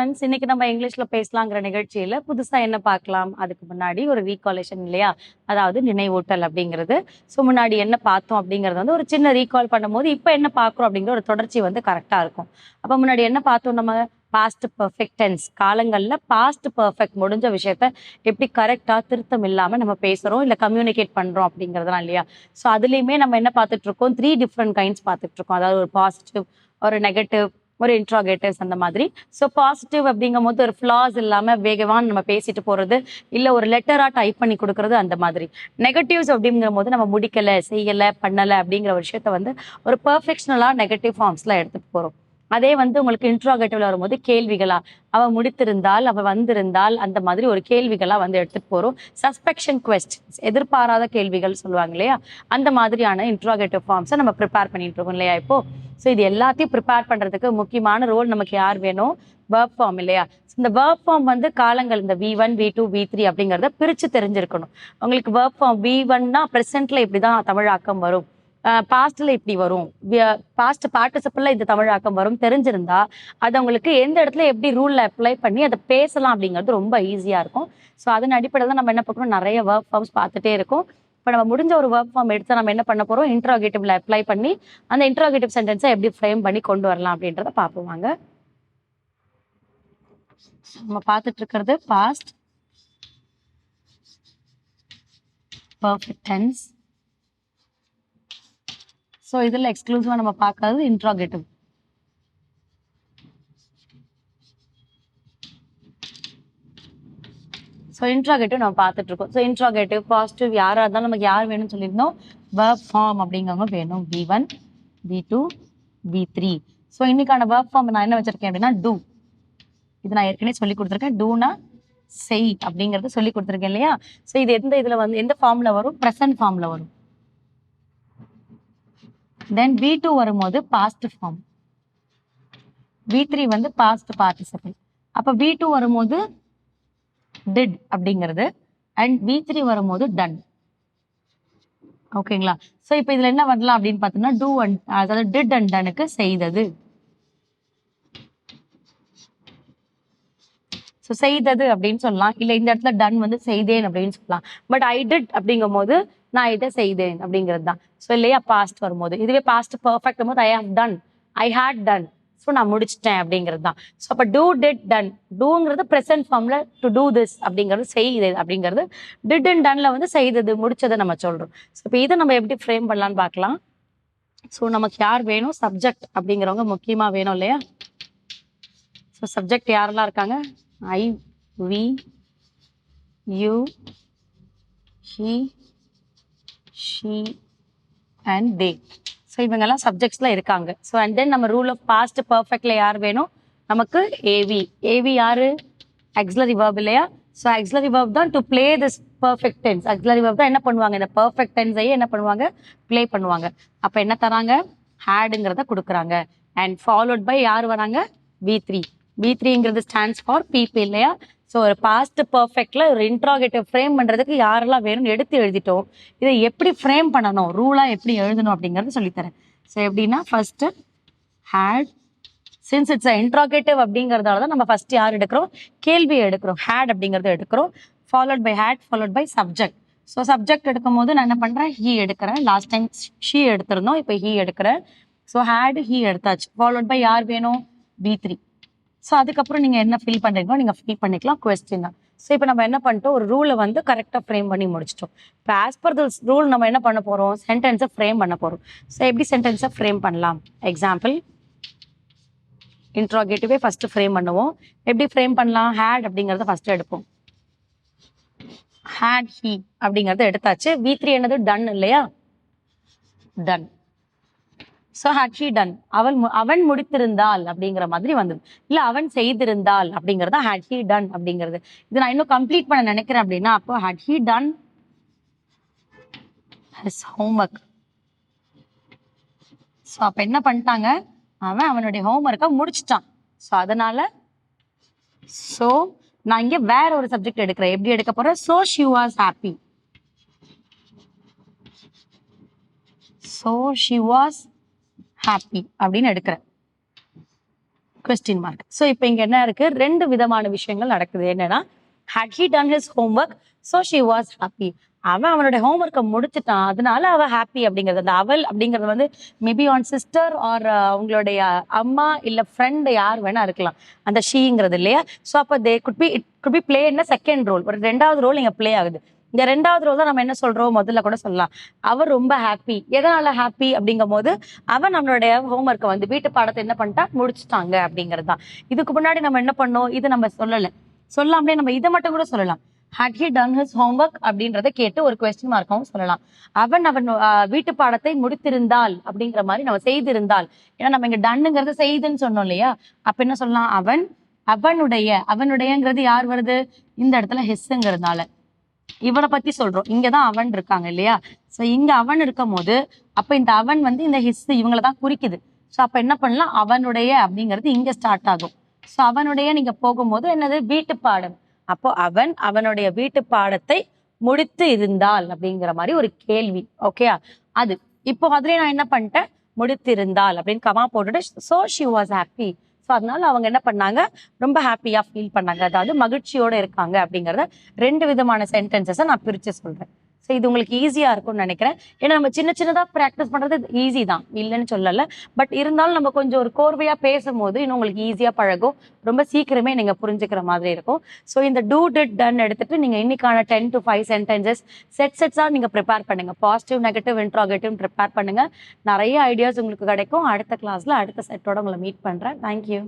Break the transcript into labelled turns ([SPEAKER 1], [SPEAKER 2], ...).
[SPEAKER 1] Friends, இன்னைக்கு நம்ம இங்கிலீஷ்ல பேசலாங்கிற நிகழ்ச்சியில புதுசா என்ன பார்க்கலாம்? அதுக்கு முன்னாடி ஒரு ரீகாலேஷன் இல்லையா? அதாவது நினைவூட்டல் அப்படிங்கிறது. ஸோ முன்னாடி என்ன பார்த்தோம் அப்படிங்கிறது வந்து ஒரு சின்ன ரீகால் பண்ணும்போது, இப்ப என்ன பார்க்குறோம் அப்படிங்கிற ஒரு தொடர்ச்சி வந்து கரெக்ட்டா இருக்கும். அப்ப முன்னாடி என்ன பார்த்தோம் நம்ம? Past perfect tense. காலங்கள்ல பாஸ்ட் பெர்ஃபெக்ட் முடிஞ்ச விஷயத்த எப்படி கரெக்ட்டா திருத்தம் இல்லாம நம்ம பேசுறோம், இல்ல கம்யூனிகேட் பண்றோம் அப்படிங்கிறதெல்லாம் இல்லையா? ஸோ அதுலயுமே நம்ம என்ன பார்த்துட்டு இருக்கோம்? 3 டிஃபரெண்ட் கைண்ட்ஸ் பார்த்துட்டு இருக்கோம். அதாவது ஒரு பாசிட்டிவ், ஒரு நெகட்டிவ், ஒரு இன்ட்ராகேட்டிவ்ஸ் அந்த மாதிரி. ஸோ பாசிட்டிவ் அப்படிங்கும்போது ஒரு ஃப்ளாஸ் இல்லாம வேகவான்னு நம்ம பேசிட்டு போறது, இல்ல ஒரு லெட்டரா டைப் பண்ணி குடுக்குறது அந்த மாதிரி. நெகட்டிவ்ஸ் அப்படிங்கும்போது நம்ம முடிக்கல, செய்யல, பண்ணல அப்படிங்கிற ஒரு விஷயத்த வந்து ஒரு பெர்ஃபெக்ஷனலா நெகட்டிவ் ஃபார்ம்ஸ்ல எடுத்துட்டு போறோம். அதே வந்து உங்களுக்கு இன்ட்ராகேட்டிவ்ல வரும்போது கேள்விகளா, அவ முடித்திருந்தால், அவ வந்திருந்தால் அந்த மாதிரி ஒரு கேள்விகளா வந்து எடுத்துட்டு போறோம். சஸ்பெக்ஷன் கொஸ்டின்ஸ், எதிர்பாராத கேள்விகள் சொல்லுவாங்க இல்லையா? அந்த மாதிரியான இன்ட்ராகேட்டிவ் ஃபார்ம்ஸை நம்ம ப்ரிப்பேர் பண்ணிட்டு இருக்கோம் இல்லையா இப்போ? ஸோ இது எல்லாத்தையும் ப்ரிப்பேர் பண்றதுக்கு முக்கியமான ரோல் நமக்கு யார் வேணும்? வெர்ப் ஃபார்ம் இல்லையா? இந்த வெர்ப் ஃபார்ம் வந்து காலங்கள் இந்த V1, V2, V3 அப்படிங்கிறத பிரிச்சு தெரிஞ்சிருக்கணும். உங்களுக்கு வெர்ப் ஃபார்ம் V1னா பிரசன்ட்ல இப்படிதான் தமிழாக்கம் வரும், பாஸ்ட்ல இப்படி வரும், பாஸ்ட் பார்ட்டிசிபிள்ல இந்த தமிழாக்கம் வரும் தெரிஞ்சிருந்தா அது உங்களுக்கு எந்த இடத்துல எப்படி ரூல்ல அப்ளை பண்ணி அதை பேசலாம் அப்படிங்கிறது ரொம்ப ஈஸியா இருக்கும். ஸோ அதன் அடிப்படையில் தான் நம்ம என்ன பார்க்கணும், நிறைய வெர்ப் ஃபார்ம்ஸ் பார்த்துட்டே இருக்கோம். இப்போ நம்ம முடிஞ்ச ஒரு வெர்ப் ஃபார்ம் எடுத்து நம்ம என்ன பண்ண போறோம், இன்ட்ராகேட்டிவ்ல அப்ளை பண்ணி அந்த இன்ட்ராகேட்டிவ் சென்டென்ஸை எப்படி ஃப்ரேம் பண்ணி கொண்டு வரலாம் அப்படின்றத பார்ப்போம். நம்ம பார்த்துட்டு இருக்கிறது பாஸ்ட் பர்ஃபெக்ட் டென்ஸ். ஸோ இதில் எக்ஸ்க்ளூசிவா நம்ம பார்க்கறது இன்ட்ராகேட்டிவ். ஸோ இன்ட்ராகேட்டிவ் நம்ம பார்த்துட்டு இருக்கோம். ஸோ இன்ட்ராகேட்டிவ் பாசிட்டிவ் யாராக இருந்தாலும் நமக்கு யார் வேணும்னு சொல்லியிருந்தோம், வெர்ப் ஃபார்ம் அப்படிங்கிறவங்க வேணும். V1, V2, V3. ஸோ இன்னைக்கான வெர்ப் ஃபார்ம் நான் என்ன வச்சிருக்கேன் அப்படின்னா டூ. இது நான் ஏற்கனவே சொல்லி கொடுத்துருக்கேன். டூனா செய் அப்படிங்கறத சொல்லி கொடுத்துருக்கேன் இல்லையா? ஸோ இது எந்த இதுல வந்து எந்த ஃபார்ம்ல வரும்? ப்ரெசன்ட் ஃபார்ம்ல வரும். தென் V2 வரும்போது பாஸ்ட் ஃபார்ம், V3 வந்து பாஸ்ட் பார்ட்டிசிபிள். அப்ப V2 வரும்போது டிட் அப்படிங்கிறது, அண்ட் V3 வரும்போது டன். ஓகேங்களா? ஸோ இப்போ இதுல என்ன வரலாம் அப்படின்னு பார்த்தோம்னா டூ அண்ட், அதாவது டிட் அண்ட் டனுக்கு செய்தது. ஸோ செய்தது அப்படின்னு சொல்லலாம், இல்லை இந்த இடத்துல டன் வந்து செய்தேன் அப்படின்னு சொல்லலாம். பட் ஐ டிட் அப்படிங்கும் போது நான் இதை செய்தேன் அப்படிங்கிறது தான். ஸோ இல்லையா பாஸ்ட் வரும்போது, இதுவே பாஸ்ட் பர்ஃபெக்ட் போது I have done, I had done, so நான் முடிச்சிட்டேன் அப்படிங்கிறது தான். ஸோ அப்போ டூ டிட் டன், டூங்கிறது ப்ரெசன்ட் ஃபார்ம்ல டு டூ திஸ் அப்படிங்கிறது செய்தது அப்படிங்கிறது, டிட் அண்ட் டன்ல வந்து செய்தது முடிச்சதை நம்ம சொல்றோம். ஸோ இப்போ இதை நம்ம எப்படி ஃப்ரேம் பண்ணலான்னு பார்க்கலாம். ஸோ நமக்கு யார் வேணும்? சப்ஜெக்ட் அப்படிங்கிறவங்க முக்கியமா வேணும் இல்லையா? ஸோ சப்ஜெக்ட் யாரெல்லாம் இருக்காங்க? I, we, you, he, she and they. So இவங்கெல்லாம் சப்ஜெக்ட்ஸ்ல இருக்காங்க. ஸோ அண்ட் தென் நம்ம ரூல் ஆஃப் பாஸ்ட் பர்ஃபெக்ட்ல யார் வேணும் நமக்கு? ஏவி. ஏவி யாரு? ஆக்ஸிலரி வெர்ப் இல்லையா? ஸோ ஆக்ஸிலரி வெர்ப் தான் to play this perfect tense. Auxiliary verb தான் என்ன பண்ணுவாங்க? இந்த பர்ஃபெக்ட் டென்ஸையே என்ன பண்ணுவாங்க? பிளே பண்ணுவாங்க. அப்ப என்ன தராங்க? ஹேடுங்கிறத கொடுக்குறாங்க. அண்ட் ஃபாலோட் பை யார் வராங்க? V3. V3ங்கிறது ஸ்டாண்ட்ஸ் ஃபார் பீப்புள் இல்லையா? ஸோ ஒரு பாஸ்ட் பர்ஃபெக்ட்ல ஒரு இன்ட்ராகேட்டிவ் ஃப்ரேம் பண்றதுக்கு யாரெல்லாம் வேணும்னு எடுத்து எழுதிட்டோம். இதை எப்படி ஃப்ரேம் பண்ணணும், ரூலா எப்படி எழுதணும் அப்படிங்கறது சொல்லித்தரேன். ஸோ எப்படின்னா ஃபர்ஸ்ட் ஹேட், சின்ஸ் இட்ஸ் இன்ட்ராகேட்டிவ் அப்படிங்கறதால தான் நம்ம ஃபர்ஸ்ட் யார் எடுக்கிறோம்? கேள்வியை எடுக்கிறோம். ஹேட் அப்படிங்கறத எடுக்கிறோம். Followed by had, followed by subject. So subject எடுக்கும் போது நான் என்ன பண்றேன்? ஹீ எடுக்கிறேன். லாஸ்ட் டைம் ஷீ எடுத்திருந்தோம், இப்போ ஹீ எடுக்கிறேன். ஸோ ஹேட் ஹீ எடுத்தாச்சு. ஃபாலோட் பை யார் வேணும்? V3. ஸோ அதுக்கப்புறம் நீங்க என்ன ஃபில் பண்றீங்களோ நீங்க ஃபில் பண்ணிக்கலாம், கொஸ்டின் தான். ஸோ இப்போ நம்ம என்ன பண்ணிட்டோம்? ஒரு ரூலை வந்து கரெக்டாக ஃப்ரேம் பண்ணி முடிச்சிட்டோம். இப்போ ஆஸ் பர் திஸ் ரூல் நம்ம என்ன பண்ண போறோம்? சென்டென்ஸை ஃப்ரேம் பண்ண போறோம். ஸோ எப்படி சென்டென்ஸை ஃப்ரேம் பண்ணலாம்? எக்ஸாம்பிள், இன்ட்ராகேட்டிவே ஃபர்ஸ்ட் ஃப்ரேம் பண்ணுவோம். எப்படி ஃப்ரேம் பண்ணலாம்? ஹேட் அப்படிங்கறத ஃபர்ஸ்ட் எடுப்போம். ஹேட் ஹீ அப்படிங்கறத எடுத்தாச்சு. V3 என்னது? டன் இல்லையா? Done. So had he done, அவன் முடித்திருந்தால் அப்படிங்கிற மாதிரி வந்தது. இல்ல அவன் செய்திருந்தால் அப்படிங்கறத ஹேட் ஹீ டன் அப்படிங்கிறது. இது நான் இன்னும் கம்ப்ளீட் பண்ண நினைக்கிறேன் அப்படின்னா அப்போ had he done his homework. So அப்ப என்ன பண்ணிட்டாங்க? அவன் அவனுடைய ஹோம்ஒர்க்கை முடிச்சிட்டான். ஸோ அதனால ஸோ நான் இங்க வேற ஒரு சப்ஜெக்ட் எடுக்கிறேன். எப்படி எடுக்க போறேன்? So she was happy. So she was happy அப்படின்னு எடுக்கிறேன். Question mark. ஸோ இப்போ இங்க என்ன இருக்கு, ரெண்டு விதமான விஷயங்கள் நடக்குது. என்னன்னா, had he done his homework so she was happy. அவன் அவனுடைய ஹோம்ஒர்க்கை முடிச்சுட்டான், அதனால அவ ஹாப்பி அப்படிங்கிறது. அந்த அவள் அப்படிங்கிறது வந்து மேபி ஆன் சிஸ்டர் ஆர் அவங்களுடைய அம்மா இல்ல ஃப்ரெண்ட் யார் வேணா இருக்கலாம், அந்த ஷீங்கிறது இல்லையா. ஸோ அப்போ தே குட் பி பிளே என்ன செகண்ட் ரோல், ஒரு ரெண்டாவது ரோல் இங்க பிளே ஆகுது. இந்த ரெண்டாவது ரோல் தான் நம்ம என்ன சொல்றோம், முதல்ல கூட சொல்லலாம். அவர் ரொம்ப ஹாப்பி. எதனால ஹாப்பி அப்படிங்கும் போது அவன் நம்மளுடைய ஹோம்ஒர்க்கை வந்து வீட்டு பாடத்தை என்ன பண்ணிட்டா, முடிச்சுட்டாங்க அப்படிங்கிறது தான். இதுக்கு முன்னாடி நம்ம என்ன பண்ணோம், இது நம்ம சொல்லலை, சொல்லாமலே நம்ம இதை மட்டும் கூட சொல்லலாம். had he done his homework அப்படின்றத கேட்டு ஒரு கொஸ்டின் மார்க்காவும் சொல்லலாம். அவன் வீட்டு பாடத்தை முடித்திருந்தால் அப்படிங்கிற மாதிரி நம்ம செய்திருந்தால், ஏன்னா நம்ம இங்க டன்னுங்கிறது செய்துன்னு சொன்னோம் இல்லையா. அப்ப என்ன சொல்லலாம், அவனுடையங்கிறது யார் வருது, இந்த இடத்துல ஹிஸ்ங்கிறதுனால இவனை பத்தி சொல்றோம். இங்கதான் அவன் இருக்காங்க இல்லையா. சோ இங்க அவன் இருக்கும் போது அப்ப இந்த அவன் வந்து இந்த ஹிஸ் இவங்களை தான் குறிக்குது. சோ அப்ப என்ன பண்ணலாம், அவனுடைய அப்படிங்கிறது இங்க ஸ்டார்ட் ஆகும். சோ அவனுடைய நீங்க போகும்போது என்னது, வீட்டு பாடம். அப்போ அவனுடைய வீட்டு பாடத்தை முடித்து இருந்தால் அப்படிங்கிற மாதிரி ஒரு கேள்வி. ஓகேயா, அது இப்போ அதுலயே நான் என்ன பண்ணிட்டேன், முடித்திருந்தால் அப்படின்னு கமா போட்டுட்டு so she was happy. So அதனால அவங்க என்ன பண்ணாங்க, ரொம்ப ஹாப்பியா ஃபீல் பண்ணாங்க, அதாவது மகிழ்ச்சியோட இருக்காங்க அப்படிங்கிறத ரெண்டு விதமான சென்டென்சஸை நான் பிரிச்சு சொல்றேன். ஸோ இது உங்களுக்கு ஈஸியா இருக்கும்னு நினைக்கிறேன். ஏன்னா நம்ம சின்ன சின்னதா ப்ராக்டிஸ் பண்றது ஈஸி தான், இல்லைன்னு சொல்லலை. பட் இருந்தாலும் நம்ம கொஞ்சம் ஒரு கோர்வையா பேசும்போது இன்னும் உங்களுக்கு ஈஸியா பழகும், ரொம்ப சீக்கிரமே நீங்க புரிஞ்சுக்கிற மாதிரி இருக்கும். ஸோ இந்த டூ டிட் டன் எடுத்துட்டு நீங்க இன்னைக்கான 10 to 5 சென்டென்சஸ் செட்ஸா நீங்க ப்ரிப்பேர் பண்ணுங்க. பாசிட்டிவ், நெகட்டிவ், இன்ட்ராகேட்டிவ் ப்ரிப்பேர் பண்ணுங்க. நிறைய ஐடியாஸ் உங்களுக்கு கிடைக்கும். அடுத்த கிளாஸ்ல அடுத்த செட்டோட உங்களை மீட் பண்றேன். தேங்க்யூ.